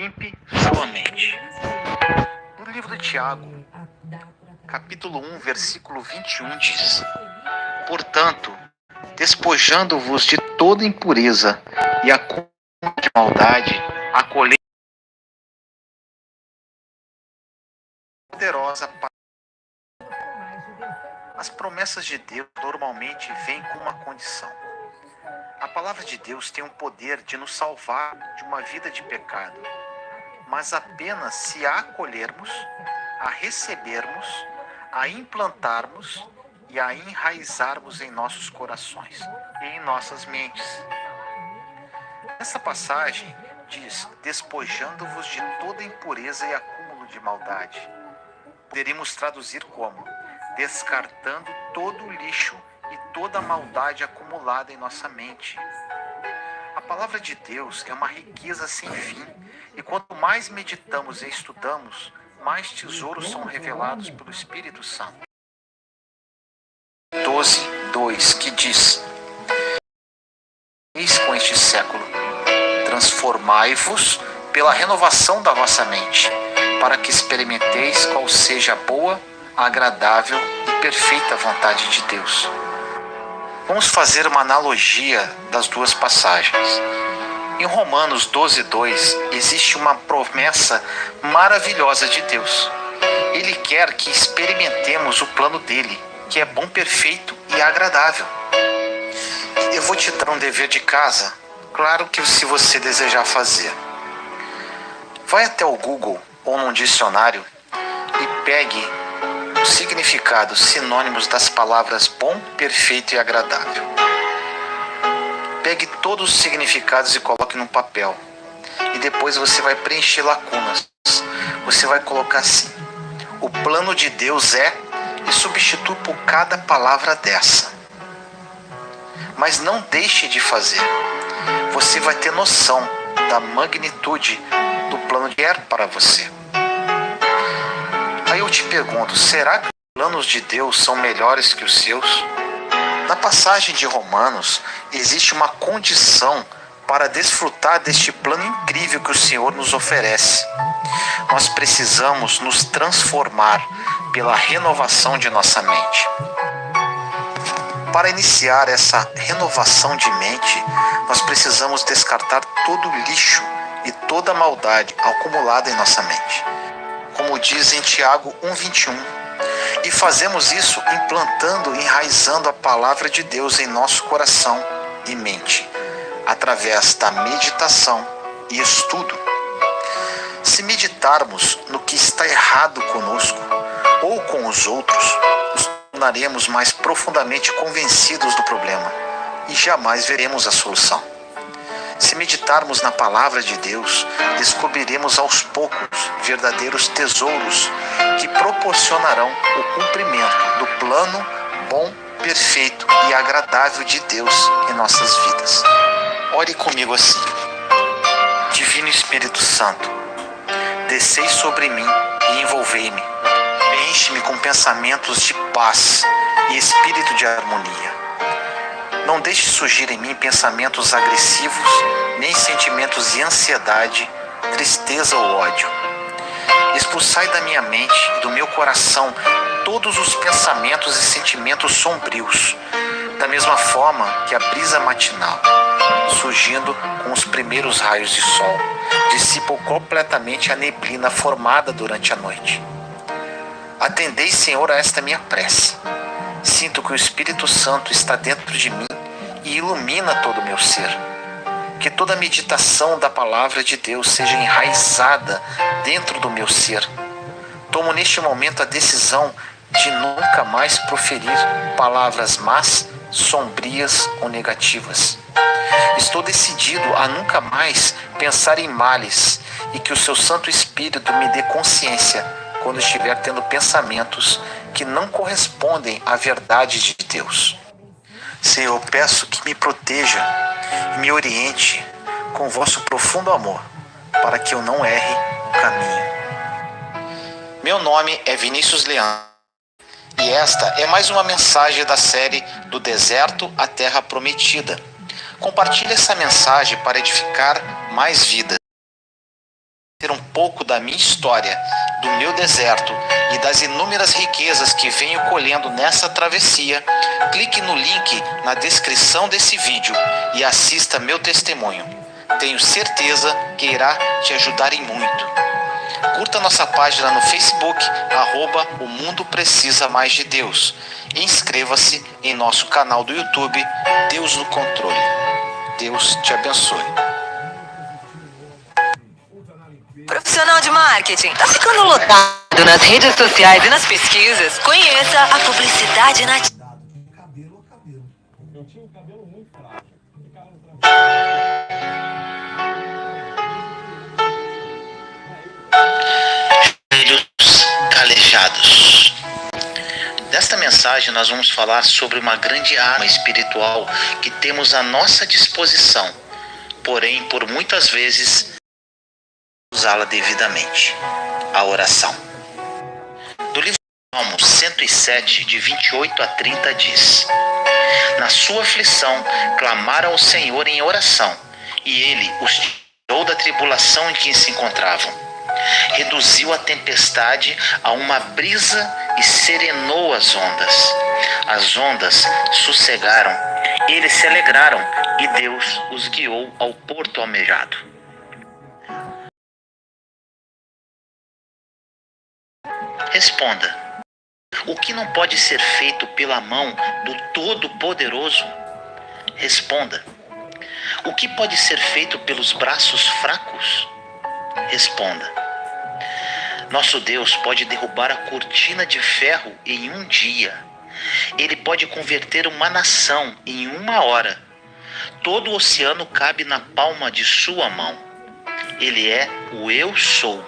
Limpe sua mente. No livro de Tiago, capítulo 1, versículo 21 diz: Portanto, despojando-vos de toda impureza e acúmulo de maldade, acolhei poderosa paz. As promessas de Deus normalmente vêm com uma condição. A palavra de Deus tem o poder de nos salvar de uma vida de pecado, mas apenas se a acolhermos, a recebermos, a implantarmos e a enraizarmos em nossos corações e em nossas mentes. Essa passagem diz: despojando-vos de toda impureza e acúmulo de maldade. Poderíamos traduzir como: descartando todo o lixo e toda a maldade acumulada em nossa mente. A palavra de Deus é uma riqueza sem fim, e quanto mais meditamos e estudamos, mais tesouros são revelados pelo Espírito Santo. 12:2, que diz: Eis com este século, transformai-vos pela renovação da vossa mente, para que experimenteis qual seja a boa, agradável e perfeita vontade de Deus. Vamos fazer uma analogia das duas passagens. Em Romanos 12:2 existe uma promessa maravilhosa de Deus. Ele quer que experimentemos o plano dele, que é bom, perfeito e agradável. Eu vou te dar um dever de casa, claro que se você desejar fazer. Vai até o Google ou num dicionário e pegue os significados sinônimos das palavras bom, perfeito e agradável. Pegue todos os significados e coloque num papel. E depois você vai preencher lacunas. Você vai colocar assim: o plano de Deus é, e substitui por cada palavra dessa. Mas não deixe de fazer. Você vai ter noção da magnitude do plano que é para você. Aí eu te pergunto, será que os planos de Deus são melhores que os seus? Na passagem de Romanos, existe uma condição para desfrutar deste plano incrível que o Senhor nos oferece. Nós precisamos nos transformar pela renovação de nossa mente. Para iniciar essa renovação de mente, nós precisamos descartar todo o lixo e toda a maldade acumulada em nossa mente. Como diz em Tiago 1:21, e fazemos isso implantando e enraizando a palavra de Deus em nosso coração e mente, através da meditação e estudo. Se meditarmos no que está errado conosco ou com os outros, nos tornaremos mais profundamente convencidos do problema e jamais veremos a solução. Se meditarmos na palavra de Deus, descobriremos aos poucos verdadeiros tesouros que proporcionarão o cumprimento do plano bom, perfeito e agradável de Deus em nossas vidas. Ore comigo assim: Divino Espírito Santo, descei sobre mim e envolvei-me. Enche-me com pensamentos de paz e espírito de harmonia. Não deixe surgir em mim pensamentos agressivos, nem sentimentos de ansiedade, tristeza ou ódio. Expulsai da minha mente e do meu coração todos os pensamentos e sentimentos sombrios, da mesma forma que a brisa matinal, surgindo com os primeiros raios de sol, dissipa completamente a neblina formada durante a noite. Atendei, Senhor, a esta minha prece. Sinto que o Espírito Santo está dentro de mim e ilumina todo o meu ser. Que toda a meditação da palavra de Deus seja enraizada dentro do meu ser. Tomo neste momento a decisão de nunca mais proferir palavras más, sombrias ou negativas. Estou decidido a nunca mais pensar em males e que o seu Santo Espírito me dê consciência quando estiver tendo pensamentos que não correspondem à verdade de Deus. Senhor, peço que me proteja e me oriente com vosso profundo amor, para que eu não erre o caminho. Meu nome é Vinícius Leão e esta é mais uma mensagem da série Do Deserto à Terra Prometida. Compartilhe essa mensagem para edificar mais vidas. um pouco da minha história, do meu deserto e das inúmeras riquezas que venho colhendo nessa travessia, clique no link na descrição desse vídeo e assista meu testemunho. Tenho certeza que irá te ajudar em muito. Curta nossa página no Facebook, @O Mundo Precisa Mais de Deus. E inscreva-se em nosso canal do YouTube, Deus no Controle. Deus te abençoe. Profissional de marketing, tá ficando lotado nas redes sociais e nas pesquisas? Conheça a publicidade nativa. Eu tinha um cabelo muito frágil. Joelhos calejados. Nesta mensagem nós vamos falar sobre uma grande arma espiritual que temos à nossa disposição, porém por muitas vezes usá-la devidamente: a oração. Do livro de Salmos 107, de 28 a 30 diz: Na sua aflição clamaram ao Senhor em oração, e Ele os tirou da tribulação em que se encontravam. Reduziu a tempestade a uma brisa e serenou as ondas. As ondas sossegaram, eles se alegraram, e Deus os guiou ao porto almejado. Responda: o que não pode ser feito pela mão do Todo-Poderoso? Responda: o que pode ser feito pelos braços fracos? Responda: nosso Deus pode derrubar a cortina de ferro em um dia. Ele pode converter uma nação em uma hora. Todo o oceano cabe na palma de sua mão. Ele é o Eu Sou.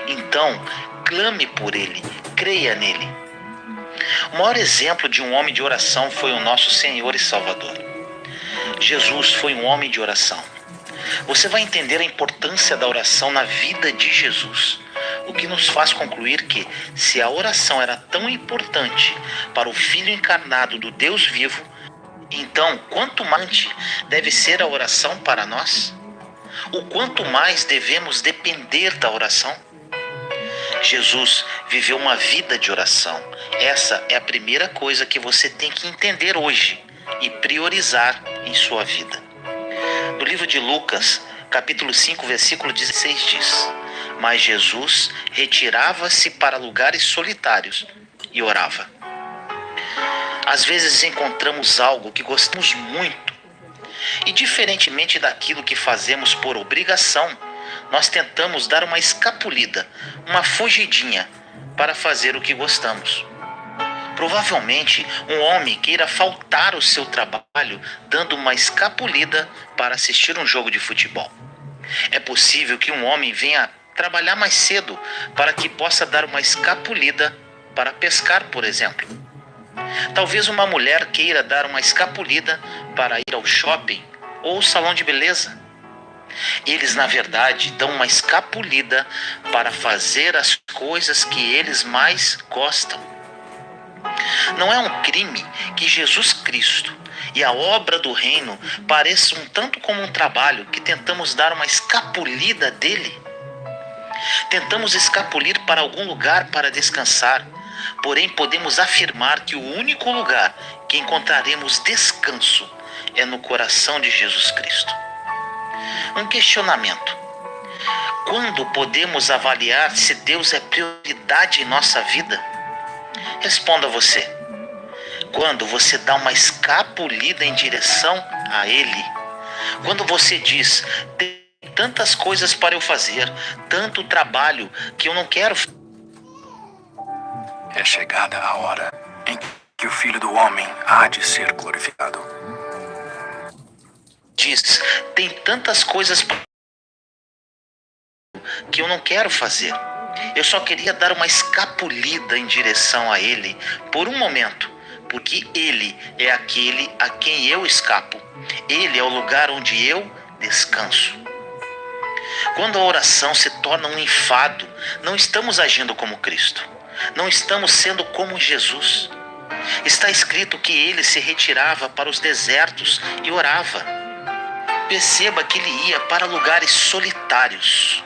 Então, clame por Ele, creia nele. O maior exemplo de um homem de oração foi o nosso Senhor e Salvador. Jesus foi um homem de oração. Você vai entender a importância da oração na vida de Jesus, o que nos faz concluir que, se a oração era tão importante para o Filho encarnado do Deus vivo, então quanto mais deve ser a oração para nós? O quanto mais devemos depender da oração? Jesus viveu uma vida de oração. Essa é a primeira coisa que você tem que entender hoje e priorizar em sua vida. No livro de Lucas, capítulo 5, versículo 16 diz: Mas Jesus retirava-se para lugares solitários e orava. Às vezes encontramos algo que gostamos muito e, diferentemente daquilo que fazemos por obrigação, nós tentamos dar uma escapulida, uma fugidinha para fazer o que gostamos. Provavelmente um homem queira faltar ao seu trabalho dando uma escapulida para assistir um jogo de futebol. É possível que um homem venha trabalhar mais cedo para que possa dar uma escapulida para pescar, por exemplo. Talvez uma mulher queira dar uma escapulida para ir ao shopping ou salão de beleza. Eles, na verdade, dão uma escapulida para fazer as coisas que eles mais gostam. Não é um crime que Jesus Cristo e a obra do reino pareçam um tanto como um trabalho que tentamos dar uma escapulida dele? Tentamos escapulir para algum lugar para descansar, porém podemos afirmar que o único lugar que encontraremos descanso é no coração de Jesus Cristo. Um questionamento: quando podemos avaliar se Deus é prioridade em nossa vida? Responda você: quando você dá uma escapulida em direção a Ele. Quando você diz: tem tantas coisas para eu fazer, tanto trabalho que eu não quero. É chegada a hora em que o Filho do Homem há de ser glorificado. Diz: tem tantas coisas que eu não quero fazer. Eu só queria dar uma escapulida em direção a Ele por um momento, porque Ele é aquele a quem eu escapo. Ele é o lugar onde eu descanso. Quando a oração se torna um enfado, não estamos agindo como Cristo. Não estamos sendo como Jesus. Está escrito que Ele se retirava para os desertos e orava. Perceba que Ele ia para lugares solitários.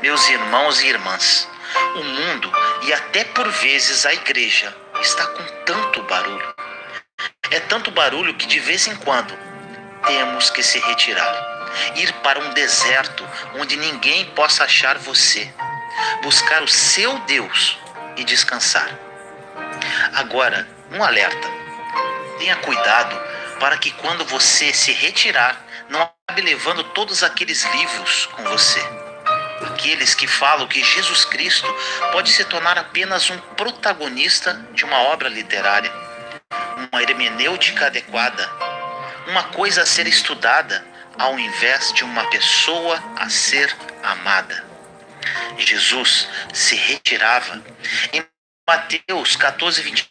Meus irmãos e irmãs, o mundo e até por vezes a igreja está com tanto barulho. É tanto barulho que de vez em quando temos que se retirar, ir para um deserto onde ninguém possa achar você, buscar o seu Deus e descansar. Agora, um alerta: tenha cuidado para que quando você se retirar, não acabe levando todos aqueles livros com você. Aqueles que falam que Jesus Cristo pode se tornar apenas um protagonista de uma obra literária, uma hermenêutica adequada, uma coisa a ser estudada ao invés de uma pessoa a ser amada. Jesus se retirava. Em Mateus 14:23,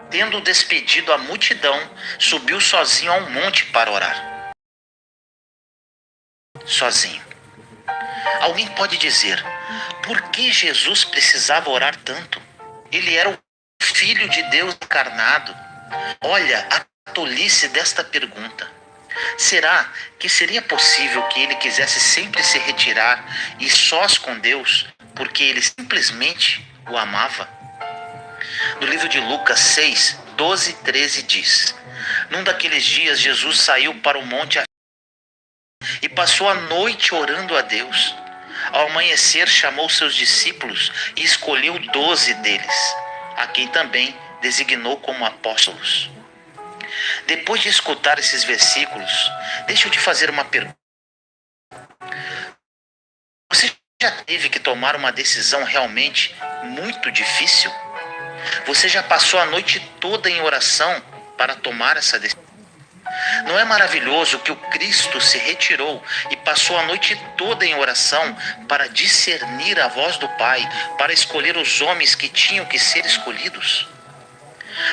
tendo despedido a multidão, subiu sozinho a um monte para orar. Sozinho. Alguém pode dizer: por que Jesus precisava orar tanto? Ele era o Filho de Deus encarnado. Olha a tolice desta pergunta. Será que seria possível que ele quisesse sempre se retirar e sós com Deus, porque ele simplesmente o amava? No livro de Lucas 6, 12 e 13 diz: num daqueles dias Jesus saiu para o monte e passou a noite orando a Deus. Ao amanhecer chamou seus discípulos e escolheu 12 deles, a quem também designou como apóstolos. Depois de escutar esses versículos, deixa eu te fazer uma pergunta. Você já teve que tomar uma decisão realmente muito difícil? Você já passou a noite toda em oração para tomar essa decisão? Não é maravilhoso que o Cristo se retirou e passou a noite toda em oração para discernir a voz do Pai, para escolher os homens que tinham que ser escolhidos?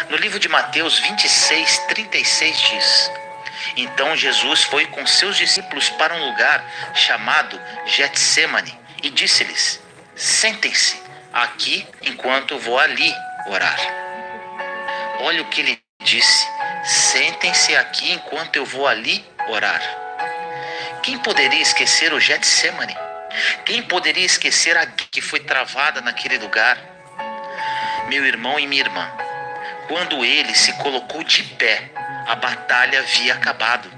No livro de Mateus 26, 36 diz: então Jesus foi com seus discípulos para um lugar chamado Getsêmani e disse-lhes: sentem-se aqui enquanto eu vou ali orar. Olha o que ele disse: sentem-se aqui enquanto eu vou ali orar. Quem poderia esquecer o Getsêmani? Quem poderia esquecer a guerra que foi travada naquele lugar? Meu irmão e minha irmã, quando ele se colocou de pé, a batalha havia acabado.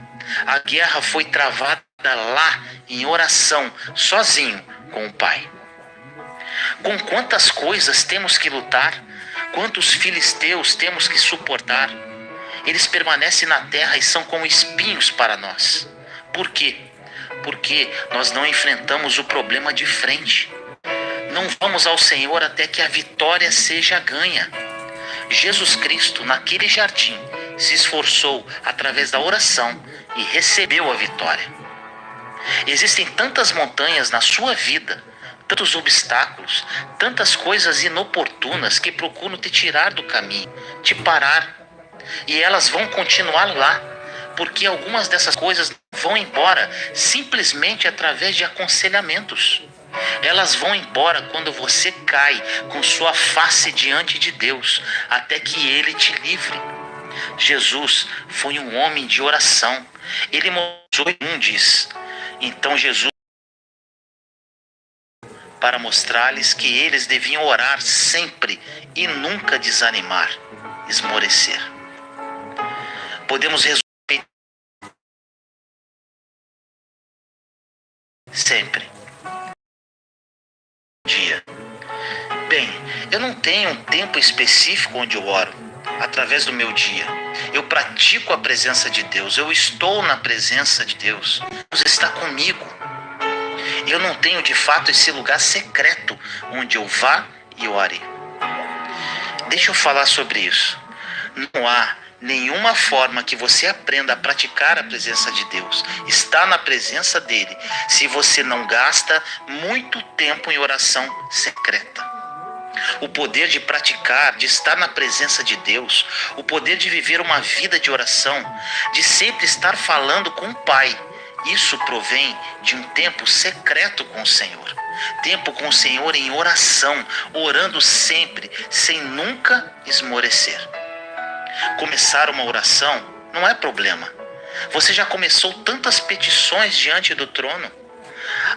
A guerra foi travada lá em oração, sozinho com o Pai. Com quantas coisas temos que lutar? Quantos filisteus temos que suportar? Eles permanecem na terra e são como espinhos para nós. Por quê? Porque nós não enfrentamos o problema de frente. Não vamos ao Senhor até que a vitória seja ganha. Jesus Cristo, naquele jardim, se esforçou através da oração e recebeu a vitória. Existem tantas montanhas na sua vida, tantos obstáculos, tantas coisas inoportunas que procuram te tirar do caminho, te parar. E elas vão continuar lá, porque algumas dessas coisas vão embora simplesmente através de aconselhamentos. Elas vão embora quando você cai com sua face diante de Deus, até que Ele te livre. Jesus foi um homem de oração. Ele mostrou, diz: então Jesus, para mostrar-lhes que eles deviam orar sempre e nunca desanimar, esmorecer. Podemos resumir sempre. Dia. Bem, eu não tenho um tempo específico onde eu oro. Através do meu dia, eu pratico a presença de Deus. Eu estou na presença de Deus. Deus está comigo. Eu não tenho de fato esse lugar secreto onde eu vá e ore. Deixa eu falar sobre isso. Não há nenhuma forma que você aprenda a praticar a presença de Deus, estar na presença dele, se você não gasta muito tempo em oração secreta. O poder de praticar, de estar na presença de Deus, o poder de viver uma vida de oração, de sempre estar falando com o Pai, isso provém de um tempo secreto com o Senhor. Tempo com o Senhor em oração, orando sempre, sem nunca esmorecer. Começar uma oração não é problema. Você já começou tantas petições diante do trono.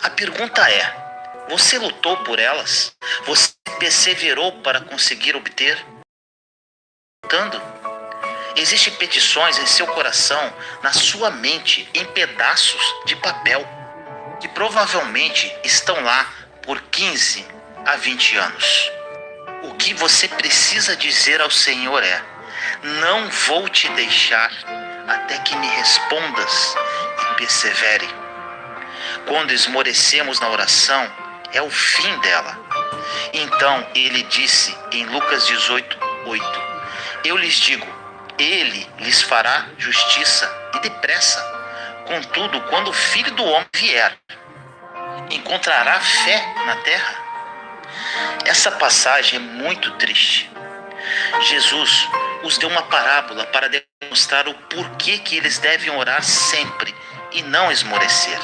A pergunta é: você lutou por elas? Você perseverou para conseguir obter? Lutando? Existem petições em seu coração, na sua mente, em pedaços de papel, que provavelmente estão lá por 15 a 20 anos. O que você precisa dizer ao Senhor é: não vou te deixar até que me respondas e persevere. Quando esmorecemos na oração, é o fim dela. Então ele disse em Lucas 18:8: eu lhes digo, ele lhes fará justiça e depressa. Contudo, quando o Filho do Homem vier, encontrará fé na terra? Essa passagem é muito triste. Jesus os deu uma parábola para demonstrar o porquê que eles devem orar sempre e não esmorecer.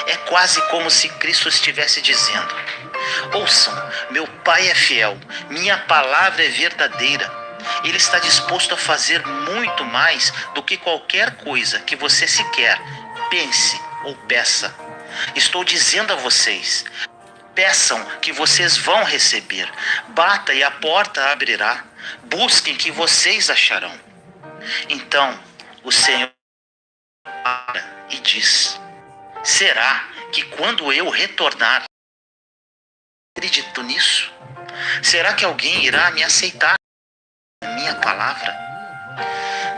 É quase como se Cristo estivesse dizendo: ouçam, meu Pai é fiel, minha palavra é verdadeira. Ele está disposto a fazer muito mais do que qualquer coisa que você sequer pense ou peça. Estou dizendo a vocês: peçam que vocês vão receber. Bata e a porta abrirá. Busquem que vocês acharão. Então o Senhor para e diz: será que quando eu retornar, acredito nisso? Será que alguém irá me aceitar a minha palavra?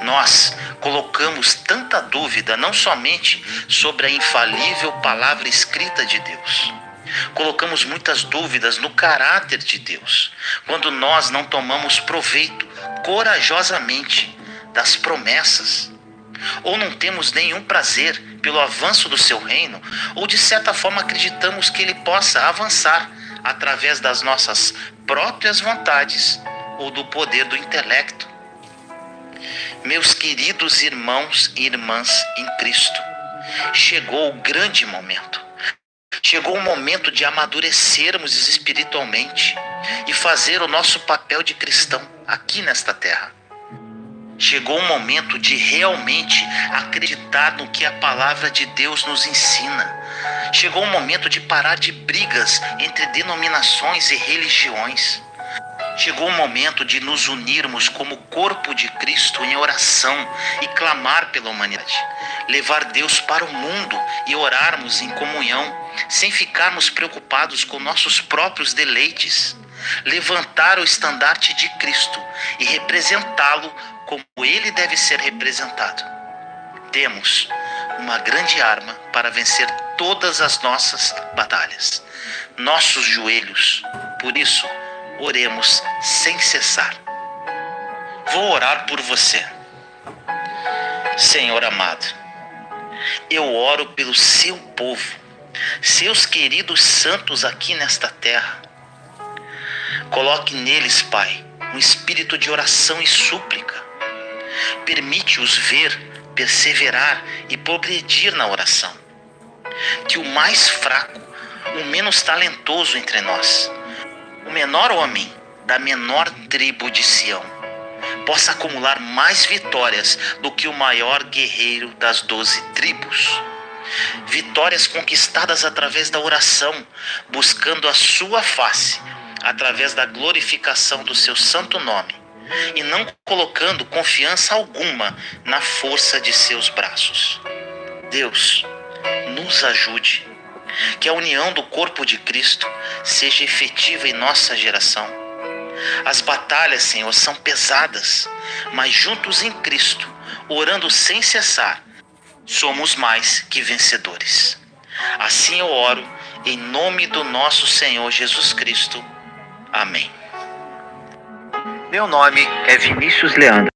Nós colocamos tanta dúvida não somente sobre a infalível palavra escrita de Deus. Colocamos muitas dúvidas no caráter de Deus, quando nós não tomamos proveito corajosamente das promessas, ou não temos nenhum prazer pelo avanço do seu reino, ou de certa forma acreditamos que ele possa avançar através das nossas próprias vontades ou do poder do intelecto. Meus queridos irmãos e irmãs em Cristo, chegou o grande momento. Chegou o momento de amadurecermos espiritualmente e fazer o nosso papel de cristão aqui nesta terra. Chegou o momento de realmente acreditar no que a palavra de Deus nos ensina. Chegou o momento de parar de brigas entre denominações e religiões. Chegou o momento de nos unirmos como corpo de Cristo em oração e clamar pela humanidade. Levar Deus para o mundo e orarmos em comunhão, sem ficarmos preocupados com nossos próprios deleites. Levantar o estandarte de Cristo e representá-lo como ele deve ser representado. Temos uma grande arma para vencer todas as nossas batalhas: nossos joelhos. Por isso, oremos sem cessar. Vou orar por você. Senhor amado, eu oro pelo seu povo, seus queridos santos aqui nesta terra. Coloque neles, Pai, um espírito de oração e súplica. Permite-os ver, perseverar e progredir na oração. Que o mais fraco, o menos talentoso entre nós, o menor homem da menor tribo de Sião, possa acumular mais vitórias do que o maior guerreiro das 12 tribos. Vitórias conquistadas através da oração, buscando a sua face, através da glorificação do seu santo nome, e não colocando confiança alguma na força de seus braços. Deus, nos ajude. Que a união do corpo de Cristo seja efetiva em nossa geração. As batalhas, Senhor, são pesadas, mas juntos em Cristo, orando sem cessar, somos mais que vencedores. Assim eu oro, em nome do nosso Senhor Jesus Cristo. Amém. Meu nome é Vinícius Leandro.